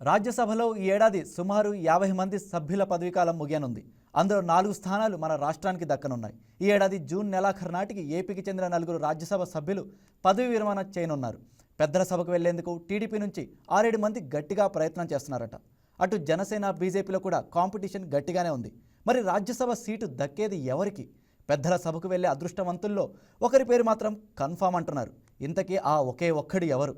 రాజ్యసభలో ఈ ఏడాది సుమారు 50 మంది సభ్యుల పదవీకాలం ముగియనుంది. అందులో 4 స్థానాలు మన రాష్ట్రానికి దక్కనున్నాయి. ఈ ఏడాది జూన్ నెలాఖరు నాటికి ఏపీకి చెందిన 4 రాజ్యసభ సభ్యులు పదవీ విరమణ చేయనున్నారు. పెద్దల సభకు వెళ్లేందుకు టీడీపీ నుంచి 6-7 మంది గట్టిగా ప్రయత్నం చేస్తున్నారట. అటు జనసేన బీజేపీలో కూడా కాంపిటీషన్ గట్టిగానే ఉంది. మరి రాజ్యసభ సీటు దక్కేది ఎవరికి? పెద్దల సభకు వెళ్లే అదృష్టవంతుల్లో ఒకరి పేరు మాత్రం కన్ఫామ్ అంటున్నారు. ఇంతకీ ఆ ఒకే ఒక్కడు ఎవరు?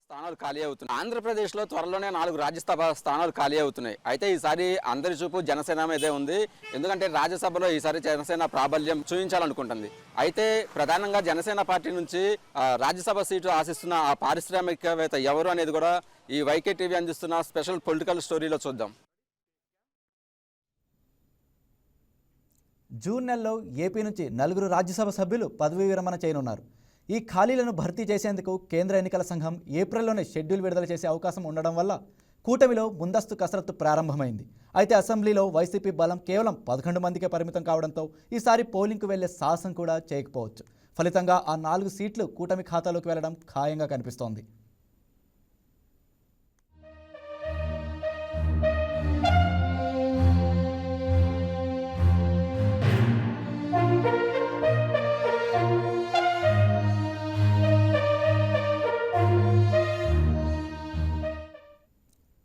స్థానాలు ఖాళీ అవుతున్నాయి. ఆంధ్రప్రదేశ్లో త్వరలోనే 4 రాజ్యసభ స్థానాలు ఖాళీ అవుతున్నాయి. అయితే ఈసారి అందరి చూపు జనసేన మీదే ఉంది. ఎందుకంటే రాజ్యసభలో ఈసారి జనసేన ప్రాబల్యం చూపించాలనుకుంటుంది. అయితే ప్రధానంగా జనసేన పార్టీ నుంచి రాజ్యసభ సీటు ఆశిస్తున్న ఆ పారిశ్రామికవేత్త ఎవరు అనేది కూడా ఈ వైకే టీవీ అందిస్తున్న స్పెషల్ పొలిటికల్ స్టోరీలో చూద్దాం. జూన్ నెలలో ఏపీ నుంచి 4 రాజ్యసభ సభ్యులు పదవీ విరమణ చేయనున్నారు. ఈ ఖాళీలను భర్తీ చేసేందుకు కేంద్ర ఎన్నికల సంఘం ఏప్రిల్లోనే షెడ్యూల్ విడుదల చేసే అవకాశం ఉండడం వల్ల కూటమిలో ముందస్తు కసరత్తు ప్రారంభమైంది. అయితే అసెంబ్లీలో వైసీపీ బలం కేవలం 11 మందికే పరిమితం కావడంతో ఈసారి పోలింగ్కు వెళ్లే సాహసం కూడా చేయకపోవచ్చు. ఫలితంగా ఆ 4 సీట్లు కూటమి ఖాతాలోకి వెళ్లడం ఖాయంగా కనిపిస్తోంది.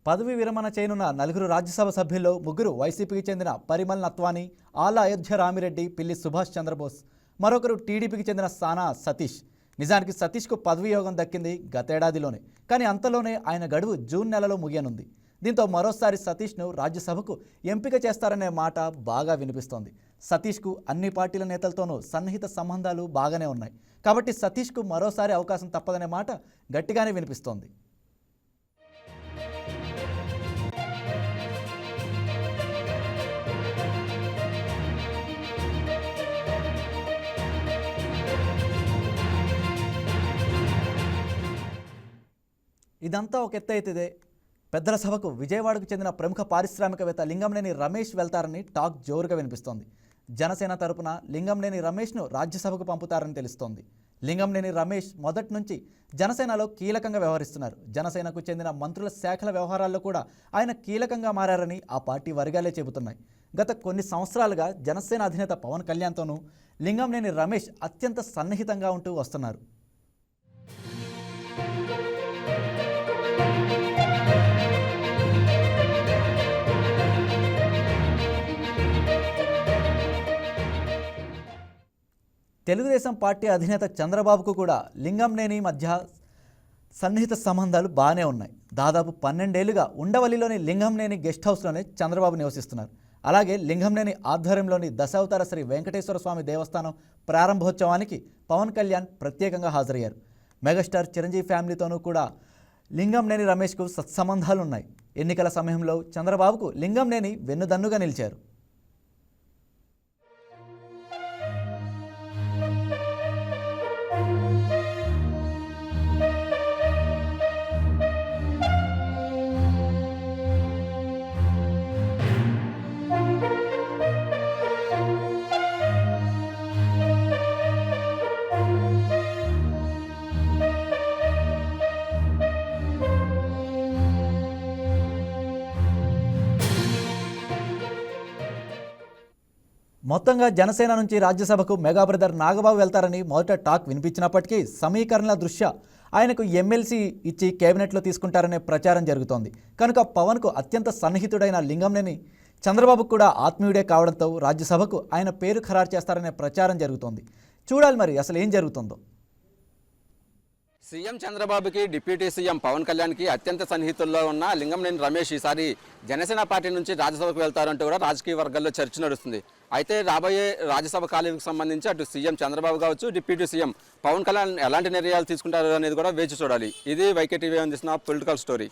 పదవి విరమణ చేయనున్న 4 రాజ్యసభ సభ్యుల్లో 3 వైసీపీకి చెందిన పరిమల్ నత్వాని, ఆల అయోధ్య రామిరెడ్డి, పిల్లి సుభాష్ చంద్రబోస్, మరొకరు టీడీపీకి చెందిన సానా సతీష్. నిజానికి సతీష్కు పదవీ యోగం దక్కింది గతేడాదిలోనే, కానీ అంతలోనే ఆయన గడువు జూన్ నెలలో ముగియనుంది. దీంతో మరోసారి సతీష్ను రాజ్యసభకు ఎంపిక చేస్తారనే మాట బాగా వినిపిస్తోంది. సతీష్కు అన్ని పార్టీల నేతలతోనూ సన్నిహిత సంబంధాలు బాగానే ఉన్నాయి. కాబట్టి సతీష్కు మరోసారి అవకాశం తప్పదనే మాట గట్టిగానే వినిపిస్తోంది. ఇదంతా ఒక ఎత్తు అయితే పెద్దల సభకు విజయవాడకు చెందిన ప్రముఖ పారిశ్రామికవేత్త లింగంనేని రమేష్ వెళ్తారని టాక్ జోరుగా వినిపిస్తోంది. జనసేన తరపున లింగంనేని రమేష్ను రాజ్యసభకు పంపుతారని తెలుస్తోంది. లింగంనేని రమేష్ మొదటి నుంచి జనసేనలో కీలకంగా వ్యవహరిస్తున్నారు. జనసేనకు చెందిన మంత్రుల శాఖల వ్యవహారాల్లో కూడా ఆయన కీలకంగా మారని ఆ పార్టీ వర్గాలే చెబుతున్నాయి. గత కొన్ని సంవత్సరాలుగా జనసేన అధినేత పవన్ కళ్యాణ్తోనూ లింగంనేని రమేష్ అత్యంత సన్నిహితంగా ఉంటూ వస్తున్నారు. తెలుగుదేశం పార్టీ అధినేత చంద్రబాబుకు కూడా లింగంనేని మధ్య సన్నిహిత సంబంధాలు బాగానే ఉన్నాయి. దాదాపు 12 ఏళ్లుగా ఉండవల్లిలోని లింగంనేని గెస్ట్ హౌస్లోనే చంద్రబాబు నివసిస్తున్నారు. అలాగే లింగంనేని ఆధ్వర్యంలోని దశావతార శ్రీ వెంకటేశ్వర స్వామి దేవస్థానం ప్రారంభోత్సవానికి పవన్ కళ్యాణ్ ప్రత్యేకంగా హాజరయ్యారు. మెగాస్టార్ చిరంజీవి ఫ్యామిలీతోనూ కూడా లింగంనేని రమేష్కు సత్సంబంధాలు ఉన్నాయి. ఎన్నికల సమయంలో చంద్రబాబుకు లింగంనేని వెన్నుదన్నుగా నిలిచారు. మొత్తంగా జనసేన నుంచి రాజ్యసభకు మెగా బ్రదర్ నాగబాబు వెళ్తారని మొదట టాక్ వినిపించినప్పటికీ సమీకరణల దృష్ట్యా ఆయనకు ఎమ్మెల్సీ ఇచ్చి కేబినెట్లో తీసుకుంటారనే ప్రచారం జరుగుతోంది. కనుక పవన్కు అత్యంత సన్నిహితుడైన లింగంనేని చంద్రబాబుకు కూడా ఆత్మీయుడే కావడంతో రాజ్యసభకు ఆయన పేరు ఖరారు చేస్తారనే ప్రచారం జరుగుతోంది. చూడాలి మరి అసలు ఏం జరుగుతుందో. సీఎం చంద్రబాబుకి డిప్యూటీ సీఎం పవన్ కళ్యాణ్కి అత్యంత సన్నిహితుల్లో ఉన్న లింగంనేని రమేష్ ఈసారి జనసేన పార్టీ నుంచి రాజ్యసభకు వెళ్తారంటూ కూడా రాజకీయ వర్గాల్లో చర్చ నడుస్తుంది. అయితే రాబోయే రాజ్యసభ ఖాళీలకు సంబంధించి అటు సీఎం చంద్రబాబు కావచ్చు, డిప్యూటీ సీఎం పవన్ కళ్యాణ్ ఎలాంటి నిర్ణయాలు తీసుకుంటారు అనేది కూడా వేచి చూడాలి. ఇది వైకే టీవీ అందిస్తున్న పొలిటికల్ స్టోరీ.